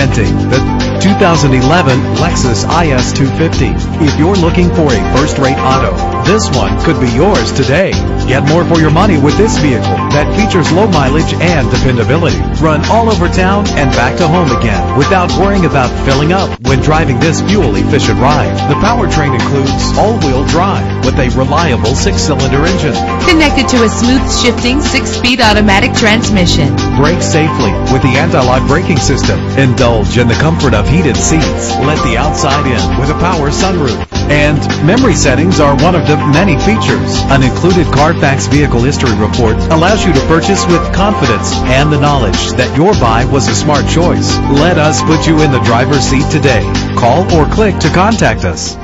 Presenting the 2011 Lexus IS 250. If you're looking for a first-rate auto, this one could be yours today. Get more for your money with this vehicle that features low mileage and dependability. Run all over town and back to home again without worrying about filling up when driving this fuel-efficient ride. The powertrain includes all-wheel drive with a reliable 6-cylinder engine. Connected to a smooth shifting 6-speed automatic transmission. Brake safely with the anti-lock braking system. Indulge in the comfort of heated seats. Let the outside in with a power sunroof. And memory settings are one of the many features. An included Carfax Vehicle History Report allows you to purchase with confidence and the knowledge that your buy was a smart choice. Let us put you in the driver's seat today. Call or click to contact us.